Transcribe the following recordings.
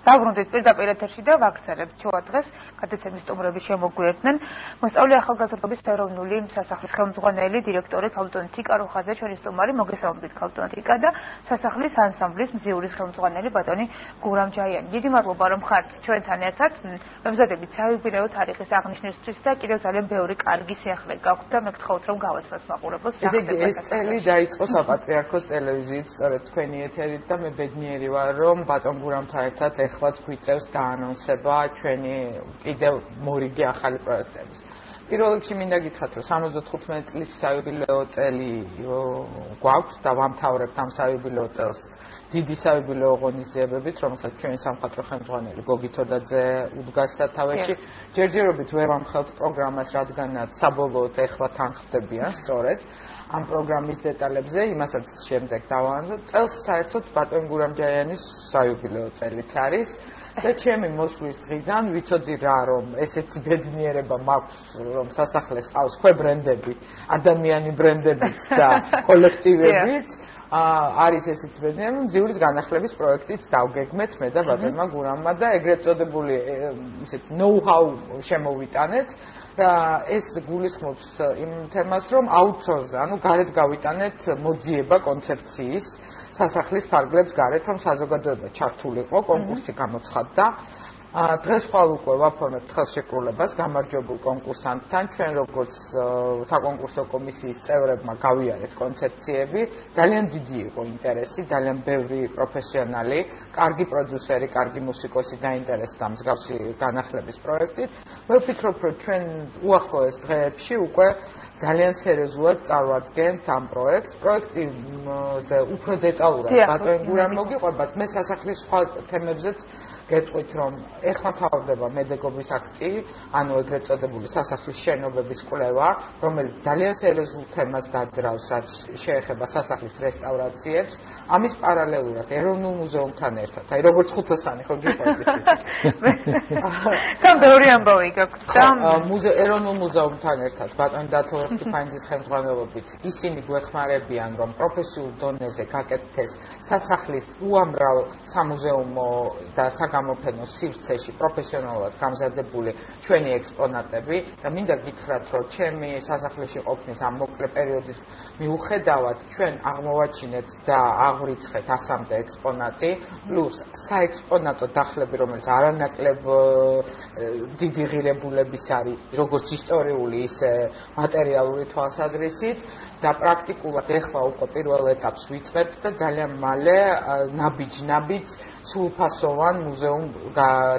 დავბრუნდით პირდაპირ ეთერში და ვაგრძელებთ ჩვენ დღეს გადაცემის სტუმრები შემოგვიერთდნენ. მოსწავლე ახალგაზრდობის ეროვნული სასახლის ხელმძღვანელი დირექტორი ქალბატონი თიკა როხაძე, ჩვენი სტუმარი, მოგესალმებით ქალბატონი თიკა და სასახლის ანსამბლის მძიურის ხელმძღვანელი ბატონი გურამ ჯაიანი. დიდი მადლობა რომ ხართ ჩვენთან ერთად. მემზადებით საიუბილეო თარიღის აღნიშვნისთვის და კიდევ ძალიან ბევრი კარგი სიახლე გაქვთ და მე გთხოვთ რომ გავაცნოთ მაყურებელს. ეს წელი დაიწყო საპატრიარქოს ტელევიზიით, სწორედ თქვენი ეთერით და მე ბედნიერი ვარ რომ ბატონ გურამთან ერთად ეხლა გვიწევს დაანონსება ჩვენი კიდევ მორიგი ახალი პროექტების. პირველ რიგში მინდა გითხრათ რომ 75 წლის საიუბილეო წელი გვაქვს და ვამთავრებთ ამ საიუბილეო წელს დიდი საიუბილეო ღონისძიებებით, რომელსაც ჩვენი სამხატვრო ხელმძღვანელი გოგი თოდაძე უდგას სათავეში. ჯერჯერობით ვერ ვამხელთ პროგრამას, რადგანაც საბოლოოდ ეხლა თანხმდებიან სწორედ ამ პროგრამის დეტალებზე, იმასაც შემდეგ დავაანზოთ. წელს საერთოდ ბატონ გურამ ჯაიანის საიუბილეო წელიც არის. და ჩემი მოსვლის დღიდან ვიცოდი რა რომ ესეთი ბედნიერება მაქვს რომ სასახლეს ყავს ქვებრენდები, ადამიანი ბრენდებიც და კოლექტივებიც არის ესეთი ბედნიერება რომ მძიურის განახლების პროექტიც დავგეგმეთ მე და ბატონმა გურამმა და ეგრეთ წოდებული ისეთი ნოუ-ჰაუ შემოვიტანეთ და ეს გულისხმობს იმ თემას რომ აუთსორსზე, ანუ გარეთ გავიტანეთ მოძიება კონცეფციის სასახლის ფარგლებს გარეთ, რომ საზოგადოება ჩართულიყო, კონკურსი გამოცხადდა. დღეს ხვალ უკვე ვაფორმებთ ხელშეკრულებას გამარჯვებულ კონკურსანტთან, ჩვენ როგორც საკონკურსო კომისიის წევრებმა გავიარეთ კონცეფციები, ძალიან დიდი იყო ინტერესი, ძალიან ბევრი პროფესიონალი, კარგი პროდიუსერი, კარგი მუსიკოსი დაინტერესდა მსგავსი განახლების პროექტით. მე ვფიქრობ, რომ ჩვენ უახლოეს დღეებში უკვე ძალიან სერიოზულად წარვადგენთ ამ პროექტს. პროექტზე უფრო დეტალურად ბატონ გურამ მოგიყვებათ. მე სასახლის სხვა თემებზეც გეტყვით, რომ ეხლა მთავრდება მედეგობის აქტი, ანუ ეგრეთ წოდებული სასახლის შენობების კვლევა, რომელიც ძალიან სერიოზულ თემას დაძრავს, რაც შეეხება სასახლის რესტავრაციებს. ამის პარალელურად ეროვნულ მუზეუმთან ერთად, აი როგორც ხუთოსანი ხო გიყვებით ეს. თან ბევრი ამბავი გაქვთ და ეროვნულ მუზეუმთან ერთად ბატონ დათო ფაინდის ხელმძღვანელობით ისინი გვეხმარებიან, რომ პროფესიულ დონეზე გაკეთდეს სასახლის უამრავ სამუზეუმო და გამოფენო სივრცეში პროფესიონალურად გამზადებული ჩვენი ექსპონატები და მინდა გითხრათ, რომ ჩემი სასახლეში ყოფნის ამ მოკლე პერიოდის მიუხედავად ჩვენ აღმოვაჩინეთ და აღვრიცხეთ 100-მდე ექსპონატი, პლუს საექსპონატო დახლები, რომელიც არანაკლებ დიდი ღირებულების არის, როგორც ისტორიული, ისე მატერიალური თვალსაზრისით და პრაქტიკულად ეხლა უკვე პირველ ეტაპს ვიწყებთ და ძალიან მალე ნაბიჯ სრულფასოვან მუზეუმ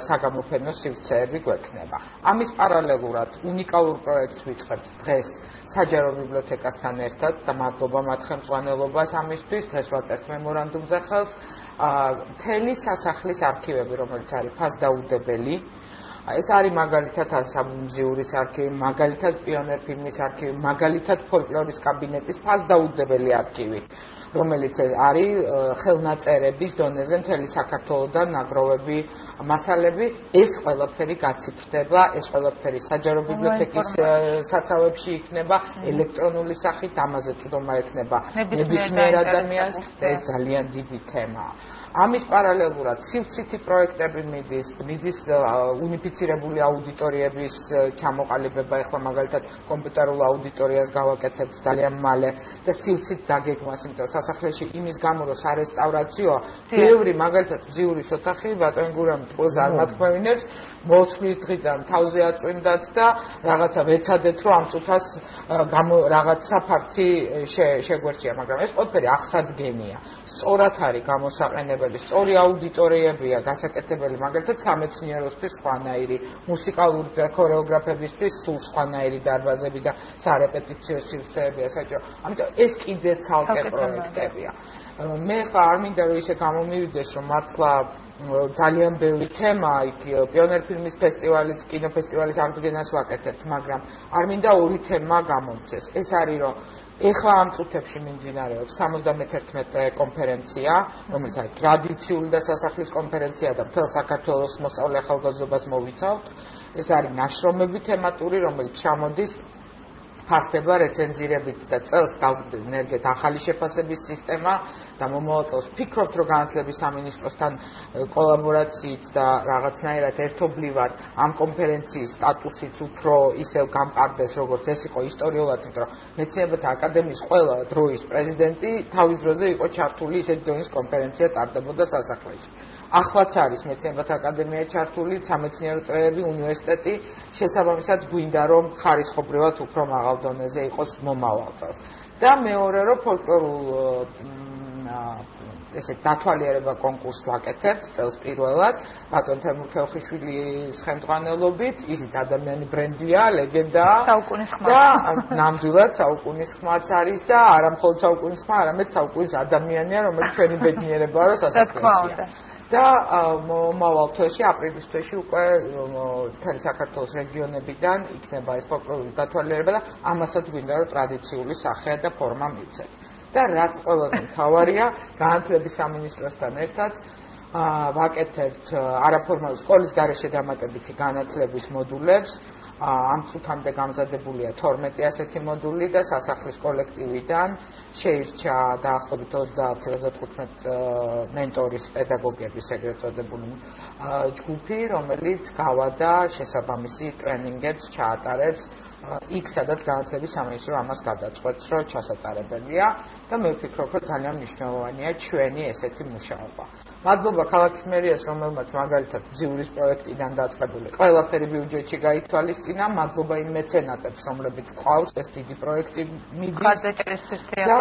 საგამოფენო სივრცეები გვექნება. ამის პარალელურად უნიკალურ პროექტს ვიწყებთ დღეს საჯარო ბიბლიოთეკასთან ერთად და მადლობა მათ ხელმძღვანელობას ამისთვის. დღეს ვაწერთ მემორანდუმზე ხელს მთელი სასახლის არქივები, რომელიც არის ფასდაუდებელი. ეს არის მაგალითად მძიურის არქივი, მაგალითად პიონერ ფილმის არქივი, მაგალითად ფოლკლორის კაბინეტის ფასდაუდებელი არქივი, რომელიც არის ხელნაწერების დონეზე მთელი საქართველოდან ნაგროვები, მასალები. ეს ყველაფერი გაციფრდება, ეს ყველაფერი საჯარო ბიბლიოთეკის საცავებში იქნება ელექტრონული სახით, ამაზე წვდომა ექნება ნებისმიერ ადამიანს და ეს ძალიან დიდი თემაა. ამის პარალელურად სივრცითი პროექტები მიდის უნიფიცირებული აუდიტორიების ჩამოყალიბება, ეხლა მაგალითად კომპიუტერულ აუდიტორიას გავაკეთებთ ძალიან მალე და სივრცით დაგეგმვას, იმიტომ სასახლეში იმის გამო რომ სარესტავრაციოა, ბევრი მაგალითად მძიურის ოთახი ბატონ გურამ წყვილს არ მათქმევინებს, მოსვლის დღიდან თავზე აწვიმდათ და რაღაცა ვეცადეთ რომ ამ წუთას რაღაც საფართი შეგვერჩია, მაგრამ ეს ყველაფერი აღსადგენია. სწორად არის გამოსაყენებელი, სწორი აუდიტორიებია გასაკეთებელი, მაგალითად სამეცნიეროსთვის სხვანაირი, მუსიკალური და ქორეოგრაფებისთვის სულ სხვანაირი დარბაზები და სარეპეტიციო სივრცეებია საჭირო. ამიტომ ეს კიდე ცალკე პროექტებია. მე ხა არ მინდა რომ ისე გამომივიდეს, რომ მართლა ძალიან ბევრი თემა იქ პიონერ ფილმის ფესტივალის, კინოფესტივალის აღდგენას ვაკეთებთ, მაგრამ არ მინდა ორი თემა გამომწეს. ეს არის რომ ეხლა ამ წუთებში მიმდინარეობს 71 კონფერენცია, რომელიც არის ტრადიციული და სასახლის კონფერენცია და მთელ საქართველოს მოსწავლე ახალგაზრდობას მოვიცავთ. ეს არის ნაშრომები თემატური, რომელიც ჩამოდის ფასდება რეცენზირებით და წელს გავგრძელეთ ახალი შეფასების სისტემა და მომავალ წელს ვფიქრობთ, რომ განათლების სამინისტროსთან კოლაბორაციით და რაღაცნაირად ერთობლივად ამ კონფერენციის სტატუსიც უფრო ისევ გამყარდეს, როგორც ეს იყო ისტორიულად, იმიტომ რომ მეცნიერებათა აკადემიის ყველა დროის პრეზიდენტი თავის დროზე იყო ჩართული ისეთი დონის კონფერენცია ტარდებოდა სასახლეში. Ახლაც არის მეცნიერებათა აკადემია ჩართული, სამეცნიერო წრეები, უნივერსიტეტი, შესაბამისად გვინდა რომ ხარისხობრივად უფრო მაღალ დონეზე იყოს მომავალ წელს. და მეორე რომ ფოლკლორულ ესე დათვალიერება კონკურსს ვაკეთებთ წელს პირველად ბატონ თემურ ქელხიშვილის ხელმძღვანელობით, ისიც ადამიანი ბრენდია, ლეგენდაა საუკუნის ხმა და ნამდვილად საუკუნის ხმაც არის და არა მხოლოდ საუკუნის ხმა, არამედ საუკუნის ადამიანია, რომელიც ჩვენი ბედნიერებაა რომ სასახლეშია. და მომავალ თვეში, აპრილის თვეში უკვე მთელი საქართველოს რეგიონებიდან იქნება ეს ფოლკლორული დათვალიერება და ამასაც გვინდა რომ ტრადიციული სახე და ფორმა მივცეთ. და რაც ყველაზე მთავარია, განათლების სამინისტროსთან ერთად ვაკეთებთ არაფორმალურ სკოლის გარეშე დამატებითი განათლების მოდულებს. ამ წუთამდე გამზადებულია 12 ასეთი მოდული და სასახლის კოლექტივიდან შეირჩა დაახლოებით 30-35 მენტორის პედაგოგების ეგრეთ წოდებული ჯგუფი, რომელიც გავადა შესაბამისი ტრენინგებს ჩაატარებს იქ სადაც განათლების სამინისტრო ამას გადაწყვეტს, რომ ჩასატარებელია და მე ვფიქრობ, რომ ძალიან მნიშვნელოვანია ჩვენი ესეთი მუშაობა. მადლობა ქალაქის მერიას, რომელმაც მაგალითად ბზიურის პროექტიდან დაწყებული ყველაფერი ბიუჯეტში გაითვალისწინა, მადლობა იმ მეცენატებს, რომლებიც ყავს ეს დიდი პროექტი მიდის და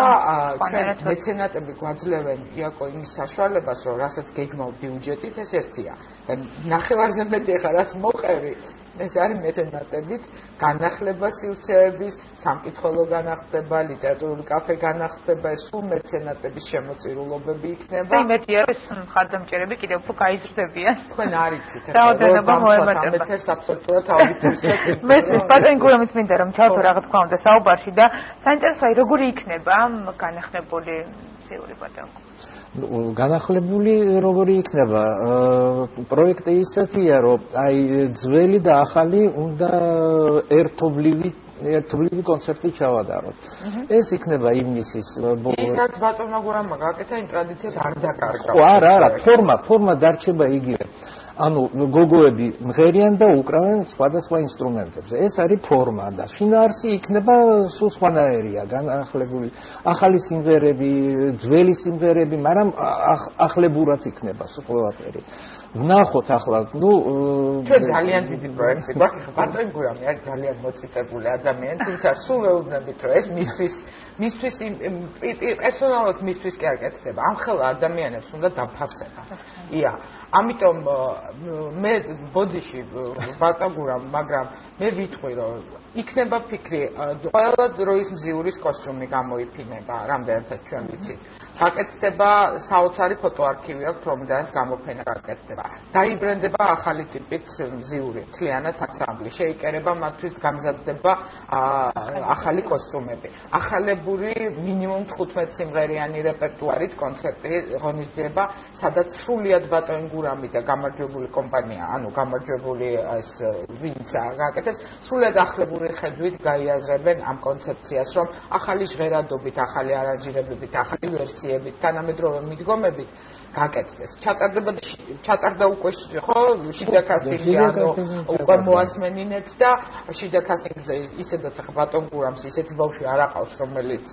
ჩვენ მეცენატები გვაძლევენ იაკო იმის საშუალებას, რომ რასაც გეგმავ ბიუჯეტით, ეს ერთია და ნახევარზე მეტი ახლა რაც მოყევი ეს არის მეცენატებით განახლება სივრცეების, სამკითხველო განახლება, ლიტერატურული კაფე განახლება, ეს სულ მეცენატების შემოწირულობები იქნება. და იმედია რომ ეს მხარდამჭერები კიდევ უფრო გაიზრდებიან. თქვენ არ იცით, რაოდენობა მოემატება. ამეთერს აბსოლუტურად აუდიტორს ეკითხება. მესმის ბატონი გურამიც მინდა რომ ჩავთო რა თქმა უნდა საუბარში და საინტერესოა როგორი იქნება განახლებული ბზიური ბატონო. განახლებული როგორი იქნება პროექტი ისეთია რომ აი ძველი და ახალი უნდა ერთობლივი კონცერტი ჩავადაროთ. ეს იქნება ივნისის ისაც ბატონმა გურამმა გააკეთა იმ ტრადიციას არ დაკარგა. არა, ფორმა დარჩება იგივე. ანუ გოგოები მღერიან და უკრავენ სხვადასხვა ინსტრუმენტებზე. ეს არის ფორმა და შინაარსი იქნება სულ სხვანაირია, განახლებული ახალი სიმღერები, ძველი სიმღერები, მაგრამ ახლებურად იქნება ყველაფერი. ვნახოთ ახლა, ჩვენ ძალიან დიდი პროექტი გვაქვს. ბატონი გურამი არის ძალიან მოწიწებული ადამიანი, თუმცა სულ ვეუბნებით, რომ ეს მისთვის პერსონალურად მისთვის კი არ კეთდება. ამ ხელა ადამიანებს უნდა დაფასება. ია, ამიტომ მე ბოდიში ბატონ გურამ, მაგრამ მე ვიტყვი, რომ იქნება ფიქრი, ყველა დროის მზიურის კოსტიუმი გამოიფინება, რამდენადაც ჩვენ ვიცით. გაკეთდება საოცარი ფოტოარქივი აქვს, რომლიდანაც გამოფენა გაკეთდება. დაიბრენდება ახალი ტიპით მზიური, მთლიანად ანსამბლი. შეიკერება მათთვის გამზადდება ახალი კოსტიუმები. ახალებული მინიმუმ 15 სიმღერიანი რეპერტუარით კონცერტი ღონისძიება, სადაც სრულიად ბატონი გურამი და გამარჯვებული კომპანია, ანუ გამარჯვებული ეს ვინც გაკეთებს, სრულიად ახლებური ხედვით გაიაზრებენ ამ კონცეფციას, რომ ახალი ჟღერადობით, ახალი არანჟირებებით, ახალი ვერსიებით, თანამედროვე მიდგომებით გაკეთდეს. ჩატარდა უკვე ხო შიდა კასტინგი, ანუ უკვე მოასმენინეთ და შიდა კასტინგზე ისედაც ახლა ბატონ გურამს ისეთი ბავშვი არ აყავს, რომელიც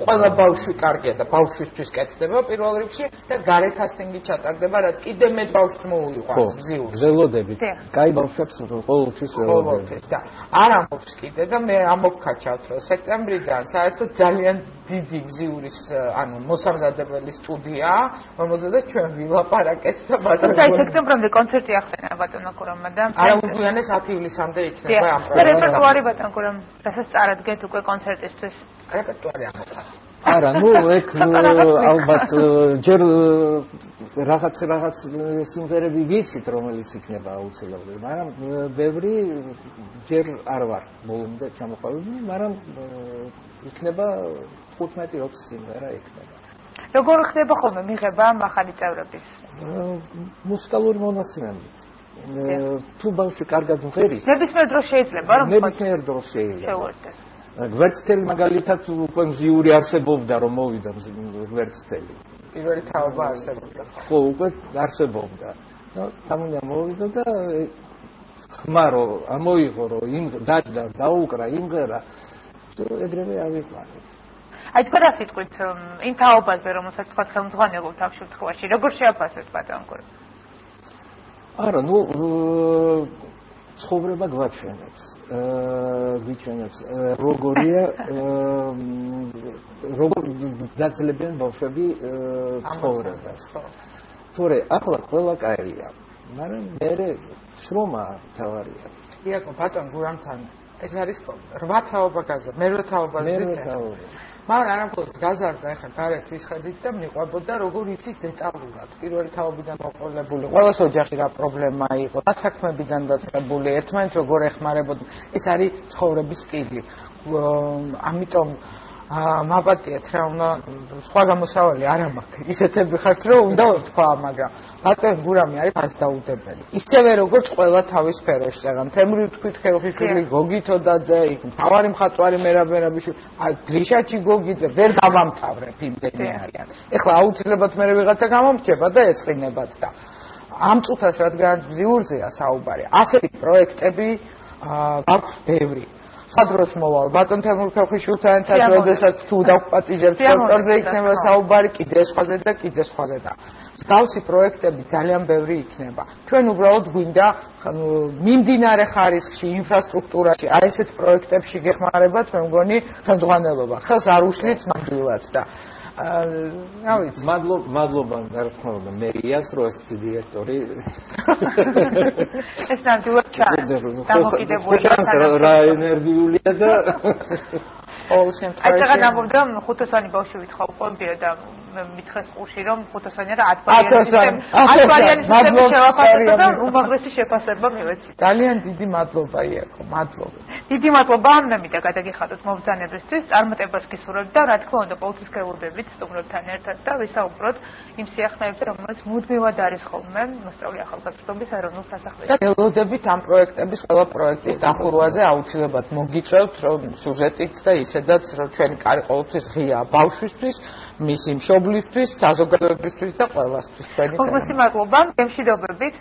ყველა ბავშვი კარგია და ბავშვისთვის კეთდება პირველ რიგში და გარე კასტინგი ჩატარდება, რაც კიდე მეტ ბავშვს მოუყვარს ბზიურს. ველოდებით. კაი ბავშვებს ყოველთვის ველოდებით. და არ ამბობს კიდე და მე ამოგქაჩავთ, რომ სექტემბრიდან საერთოდ ძალიან დიდი ბზიურის, ანუ მოსამზადებელი სტუდიაა, რომელზედაც ჩვენ ვილაპარაკეთ და ბატონო. თუმცა სექტემბრამდე კონცერტი ახსენა ბატონო გურამმა და არა უგვიანეს 10 ივლისამდე იქნება ამ პროექტი. რეპერტუარი ბატონო გურამ, რასაც წარადგენთ უკვე კონცერტისთვის. რეპერტუარი ამოხარ. არა, ეგ ალბათ ჯერ რაღაც სიმღერები ვიცით, რომელიც იქნება აუცილებლად, მაგრამ ბევრი ჯერ არ ვარ ბოლომდე ჩამოყალიბებული, მაგრამ იქნება 15-20 სიმღერა იქნება. როგორ ხდება ხოლმე მიღება ახალი წევრების? მუსიკალური მონაცემებით. თუ ბავშვი კარგად მღერის, ნებისმიერ დროს შეიძლება, რომ ნებისმიერ დროს შეიძლება. გვერდთელი მაგალითად უკვე მზიური არსებობდა რომ მოვიდა გვერდთელი. პირველი თაობა არსებობდა. ხო, უკვე არსებობდა. და თამუნია მოვიდა და ხმარო ამოიღო რომ იმ დაჭდა დაუკრა იმღერა ეგრევე ავიყვანეთ. აი თქვენ რა სიტყვით იმ თაობაზე რომელსაც თქვა ხელმძღვანელობთ ამ შემთხვევაში როგორ შეაფასეთ ბატონ გურამ? არა, ნუ ცხოვრება გვაჩვენებს როგორია როგორ დაძლებენ ბავშვები ცხოვრებას. თორე ახლა ყველა კაია, მაგრამ მე შრომა თავარია. იაკობ ბატონ გურამთან ეს არის 8 თაობა გაზარდა, მე-8 თაობაზე მაგრამ არამხოლოდ გაზარდა ახლა გარეთ ვისხედით და მიყვებოდა როგორ იცის დეტალურად პირველი თაობიდან მოყოლებული ყოველს ოჯახში რა პრობლემა იყო და საქმეებიდან დაწყებული ერთმანეთს როგორ ეხმარებოდა ეს არის ცხოვრების სტილი ამიტომ მაპატიეთ რა უნდა სხვა გამოსავალი არ მაქვს ისეთები ხართ რომ უნდა თქვა მაგრამ ბატონ გურამი არის ფასდაუდებელი ისევე როგორც ყველა თავის სფეროში წეგან თემური თქვით ხელხიშვილი გოგი თოდაძე იქ მთავარი მხატვარი მერაბერაბიშვილი გრიშაჩი გოგიძე ვერ დავამთავრებ იმდენი არიან ეხლა აუცილებლად მე ვიღაცა გამომრჩება და ეწყინებათ და ამ წუთას რადგან გზიურზეა საუბარი ასეთი პროექტები აქვს ბევრი სადროს მოვალ ბატონ თემურ ხელხიშვილთან ერთად როდესაც თუ დავპატიჟებთ სექტორზე იქნება საუბარი კიდე სხვაზე და კიდე სხვაზე და მსგავსი პროექტები ძალიან ბევრი იქნება ჩვენ უბრალოდ გვინდა მიმდინარე ხარისხში ინფრასტრუქტურაში აი ესეთ პროექტებში გეხმარებათ მე მგონი ხელმძღვანელობა ხელს არ უშლით ნამდვილად და რა ვიცი მადლობა რა თქმა უნდა მერიას რო ეს დირექტორი ეს ნამდვილად დამოკიდებულია რა ენერგიულია და ყოველ შემთხვევაში აი გამოვიდა 5-ოსანი ბავშვი ვითხოვ ყოლბია და მითხეს ყურში რომ 5-ოსანი რა 10 ბალიანი სისტემა შევაფასებთ და უმაღლესი შეფასება მივეცით ძალიან დიდი მადლობა იაკო მადლობა დიდი მადლობა ამნამი და გადაგიხადოთ მობრძანებისთვის წარმატებას გისურვებთ და რა თქმა უნდა ყოველთვის გელოდებით სტუმრებთან ერთად და ვისაუბროთ იმ სიახლეებზე რომელიც მუდმივად არის ხოლმე მოსწავლე ახალგაზრდობის ეროვნულ სასახლეში და გელოდებით ამ პროექტების ყველა პროექტის დახურვაზე აუცილებლად მოგიწევთ რომ სიუჟეტით და ისედაც რომ ჩვენი კარი ყოველთვის ღია ბავშვისთვის მისი მშობლისთვის საზოგადოებისთვის და ყველასთვის თქვენი მოგესალმებით მადლობა გემშვიდობებით